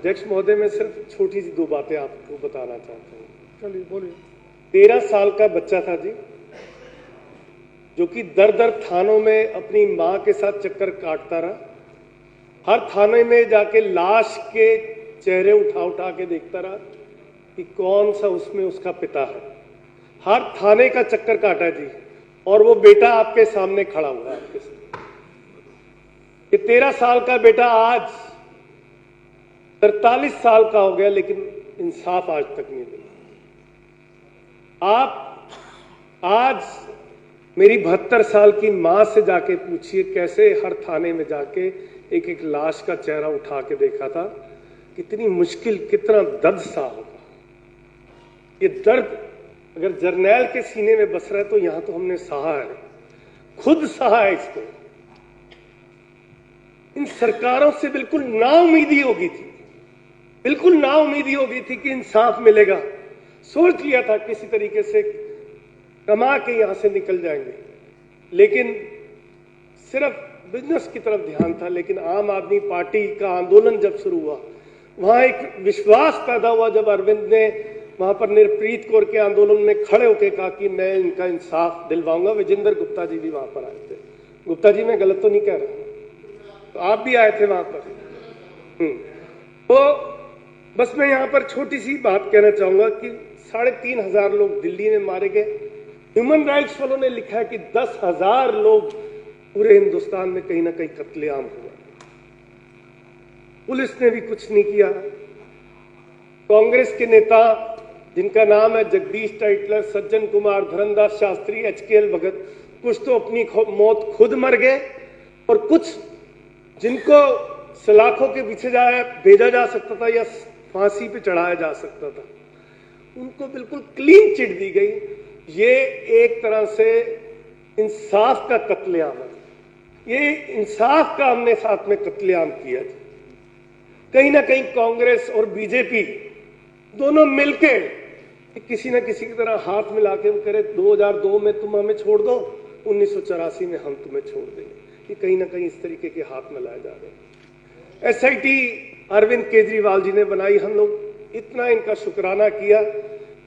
अध्यक्ष महोदय, मैं सिर्फ छोटी सी 2 बातें आपको बताना चाहता हूँ। चलिए बोलिए। 13 साल का बच्चा था जी, जो कि दर थानों में अपनी मां के साथ चक्कर काटता रहा। हर थाने में जाके लाश के चेहरे उठा के देखता रहा कि कौन सा उसमें उसका पिता है। हर थाने का चक्कर काटा जी, और वो बेटा आपके सामने खड़ा हुआ है आपके सामने। ये 13 साल का बेटा आज 43 साल का हो गया, लेकिन इंसाफ आज तक नहीं मिला। आप आज मेरी 72 साल की मां से जाके पूछिए, कैसे हर थाने में जाके एक एक लाश का चेहरा उठा के देखा था। कितनी मुश्किल, कितना दर्द सा होगा। ये दर्द अगर जर्नैल के सीने में बस रहा है तो यहां तो हमने सहा है, खुद सहा है इसको। इन सरकारों से बिल्कुल नाउम्मीदी हो गई थी, बिल्कुल नाउम्मीदी हो गई थी कि इंसाफ मिलेगा। सोच लिया था किसी तरीके से कमा के यहां से निकल जाएंगे, लेकिन सिर्फ बिजनेस की तरफ ध्यान था। लेकिन आम आदमी पार्टी का आंदोलन जब शुरू हुआ, वहां एक विश्वास पैदा हुआ जब अरविंद ने वहां पर निर्प्रीत कौर के आंदोलन में खड़े होकर कहा कि मैं इनका इंसाफ दिलवाऊंगा। विजेंद्र गुप्ता जी भी वहां पर आए थे। गुप्ता जी, मैं गलत तो नहीं कह रहा, तो आप भी आए थे वहां पर। तो बस मैं यहां पर छोटी सी बात कहना चाहूंगा कि 3,500 लोग दिल्ली में मारे गए। ह्यूमन राइट्स वालों ने लिखा है कि 10,000 लोग पूरे हिंदुस्तान में कहीं ना कहीं कत्लेआम हुआ। पुलिस ने भी कुछ नहीं किया। कांग्रेस के नेता जिनका नाम है जगदीश टाइटलर, सज्जन कुमार, धरमदास शास्त्री, HKL भगत, कुछ तो अपनी मौत खुद मर गए, और कुछ जिनको सलाखों के पीछे भेजा जा सकता था या फांसी पे चढ़ाया जा सकता था, उनको बिल्कुल क्लीन चिट दी गई। ये एक तरह से इंसाफ का कत्लेआम है। ये इंसाफ का हमने साथ में कत्लेआम किया। कहीं ना कहीं कांग्रेस और बीजेपी दोनों मिलके किसी न किसी की तरह हाथ मिला के वो करे 2002 में तुम हमें छोड़ दो, 1984 में हम तुम्हें छोड़ देंगे। ये कहीं ना कहीं इस तरीके के हाथ मिलाए जा रहे हैं। SIT अरविंद केजरीवाल जी ने बनाई, हम लोग इतना इनका शुक्राना किया,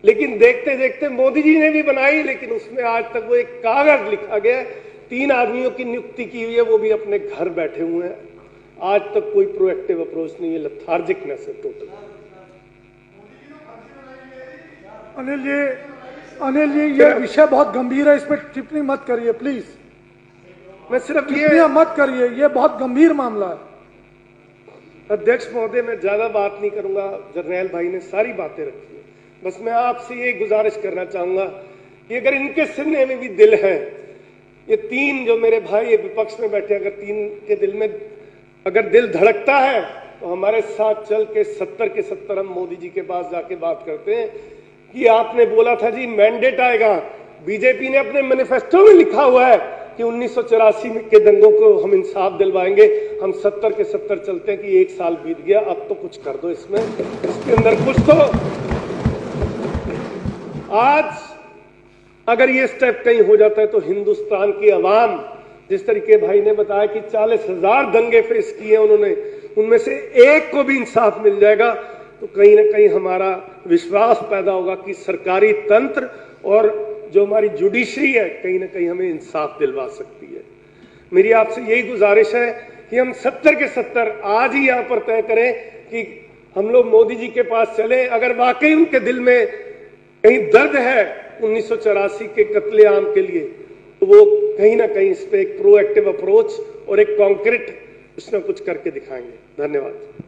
लेकिन देखते देखते मोदी जी ने भी बनाई, लेकिन उसमें आज तक वो एक कागज लिखा गया, 3 आदमियों की नियुक्ति की हुई है, वो भी अपने घर बैठे हुए हैं। आज तक कोई प्रोएक्टिव अप्रोच नहीं है, लथार्जिकनेस है टोटल। अनिल जी, ये विषय बहुत गंभीर है, इस पर टिप्पणी मत करिए प्लीज। मैं सिर्फ ये मत करिए, ये बहुत गंभीर मामला है। अध्यक्ष महोदय, मैं ज्यादा बात नहीं करूंगा, जर्नैल भाई ने सारी बातें रखी है। बस मैं आपसे ये गुजारिश करना चाहूंगा कि अगर इनके सीने में भी दिल है, ये 3 जो मेरे भाई ये विपक्ष में बैठे, अगर 3 के दिल में अगर दिल धड़कता है तो हमारे साथ चल के 70 के 70 हम मोदी जी के पास जाके बात करते हैं कि आपने बोला था जी मैंडेट आएगा। बीजेपी ने अपने मैनिफेस्टो में लिखा हुआ है कि 1984 के दंगों को हम इंसाफ दिलवाएंगे। हम 70 के 70 चलते हैं कि 1 साल बीत गया, अब तो कुछ कर दो इसमें, इसके अंदर कुछ तो। आज अगर ये स्टेप कहीं हो जाता है तो हिंदुस्तान की आवाम, जिस तरीके भाई ने बताया कि 40,000 दंगे फेस किए उन्होंने, उनमें से एक को भी इंसाफ मिल जाएगा तो कहीं ना कहीं हमारा विश्वास पैदा होगा कि सरकारी तंत्र और जो हमारी जुडिशरी है कहीं ना कहीं हमें इंसाफ दिलवा सकती है। मेरी आपसे यही गुजारिश है कि हम 70 के 70 आज ही यहां पर तय करें कि हम लोग मोदी जी के पास चले। अगर वाकई उनके दिल में कहीं दर्द है 1984 के कत्लेआम के लिए, तो वो कहीं ना कहीं इस पे एक प्रोएक्टिव अप्रोच और एक कॉन्क्रीट कुछ ना कुछ करके दिखाएंगे। धन्यवाद।